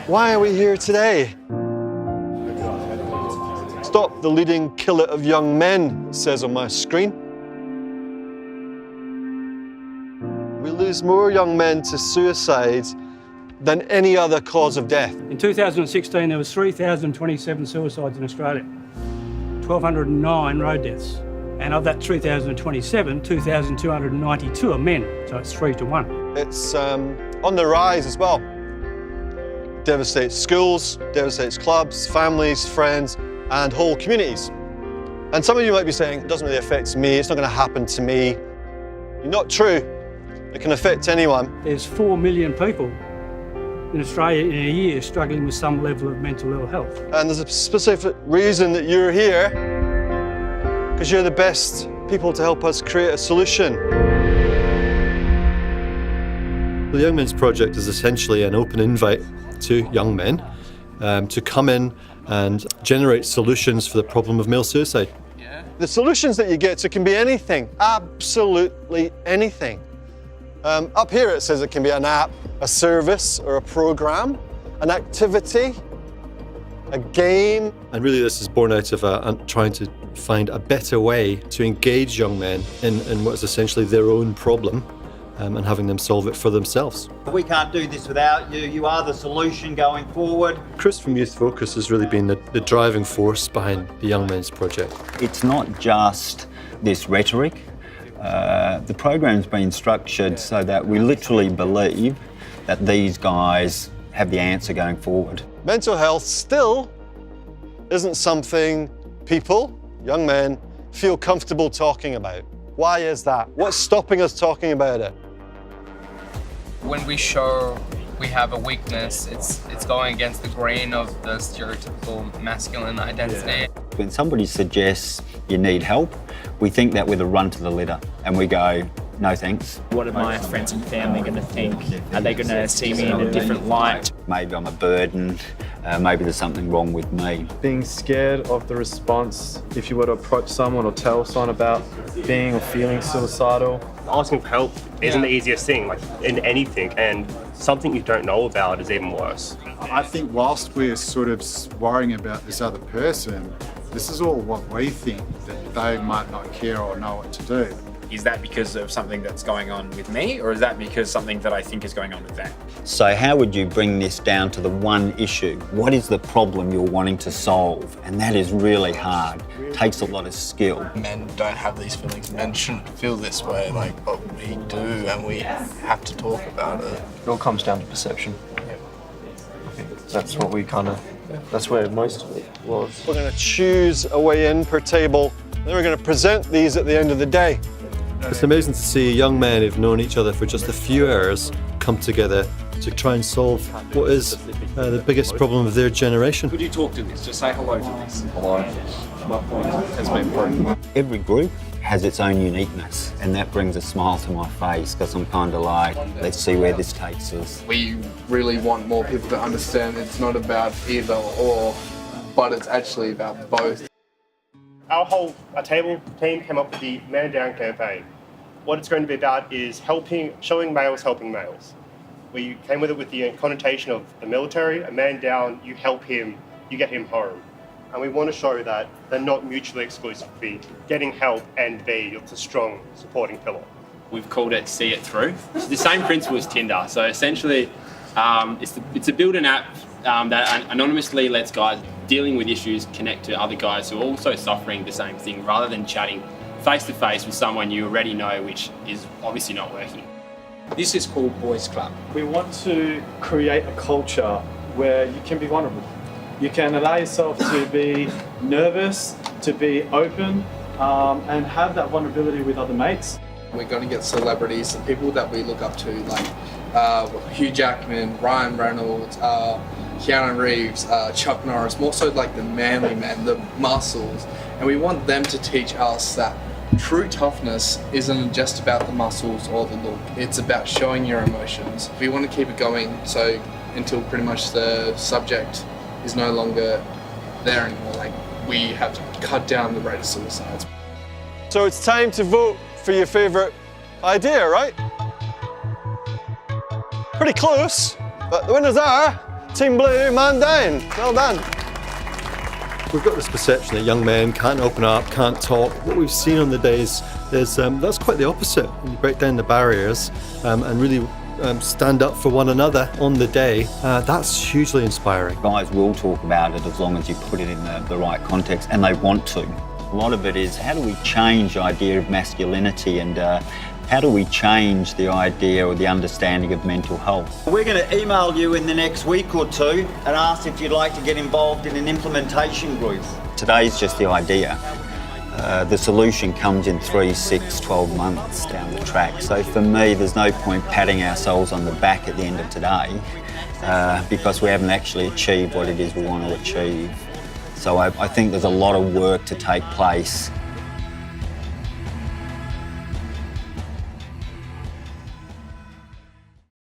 Why are we here today? Stop the leading killer of young men, it says on my screen. We lose more young men to suicide than any other cause of death. In 2016, there was 3,027 suicides in Australia, 1,209 road deaths. And of that 3,027, 2,292 are men, so it's 3 to 1. It's on the rise as well. Devastates schools, devastates clubs, families, friends, and whole communities. And some of you might be saying, it doesn't really affect me, it's not going to happen to me. Not true. It can affect anyone. There's 4 million people in Australia in a year struggling with some level of mental ill health. And there's a specific reason that you're here, because you're the best people to help us create a solution. The Young Men's Project is essentially an open invite to young men to come in and generate solutions for the problem of male suicide. The solutions that you get to can be anything, absolutely anything. Up here it says it can be an app, a service or a program, an activity, a game. And really this is born out of trying to find a better way to engage young men in what is essentially their own problem and having them solve it for themselves. We can't do this without you. You are the solution going forward. Chris from Youth Focus has really been the driving force behind the Young Men's Project. It's not just this rhetoric. The program's been structured so that we literally believe that these guys have the answer going forward. Mental health still isn't something people, young men, feel comfortable talking about. Why is that? What's stopping us talking about it? When we show we have a weakness, it's going against the grain of the stereotypical masculine identity. When somebody suggests you need help, we think that we're the run to the litter and we go, no thanks. What are my friends and family going to think? Are they going to see me in a different light? Maybe I'm a burden, maybe there's something wrong with me. Being scared of the response if you were to approach someone or tell someone about being or feeling suicidal. Asking for help isn't the easiest thing, like in anything, and something you don't know about is even worse. I think whilst we're sort of worrying about this other person, this is all what we think, that they might not care or know what to do. Is that because of something that's going on with me, or is that because something that I think is going on with them? So how would you bring this down to the one issue? What is the problem you're wanting to solve? And that is really hard. It takes a lot of skill. Men don't have these feelings. Men shouldn't feel this way, but we do, and we have to talk about it. It all comes down to perception. I think that's what we that's where most of it was. We're going to choose a way in per table, then we're going to present these at the end of the day. It's amazing to see young men who've known each other for just a few hours come together to try and solve what is the biggest problem of their generation. Could you talk to this? Just say hello to this. Hello. My point has been proven. Every group has its own uniqueness, and that brings a smile to my face because I'm kind of like, let's see where this takes us. We really want more people to understand it's not about either or, but it's actually about both. Our whole table team came up with the Man Down campaign. What it's going to be about is showing males helping males. We came with it with the connotation of the military. A man down, you help him, you get him home. And we want to show that they're not mutually exclusive. B, getting help, and B, it's a strong supporting pillar. We've called it See It Through. It's the same principle as Tinder. So essentially, it's a build-in app that anonymously lets guys dealing with issues connect to other guys who are also suffering the same thing, rather than chatting face-to-face with someone you already know, which is obviously not working. This is called Boys Club. We want to create a culture where you can be vulnerable. You can allow yourself to be nervous, to be open, and have that vulnerability with other mates. We're going to get celebrities and people that we look up to, like Hugh Jackman, Ryan Reynolds, Keanu Reeves, Chuck Norris, more so like the manly men, the muscles. And we want them to teach us that true toughness isn't just about the muscles or the look. It's about showing your emotions. We want to keep it going until pretty much the subject is no longer there anymore. Like, we have to cut down the rate of suicides. So it's time to vote for your favourite idea, right? Pretty close. But the winners are Team Blue, man down. Well done. We've got this perception that young men can't open up, can't talk. What we've seen on the days is that's quite the opposite. When you break down the barriers and really stand up for one another on the day, that's hugely inspiring. Guys will talk about it as long as you put it in the right context, and they want to. A lot of it is how do we change the idea of masculinity and how do we change the idea or the understanding of mental health? We're going to email you in the next week or two and ask if you'd like to get involved in an implementation group. Today's just the idea. The solution comes in 3, 6, 12 months down the track. So for me, there's no point patting ourselves on the back at the end of today because we haven't actually achieved what it is we want to achieve. So I think there's a lot of work to take place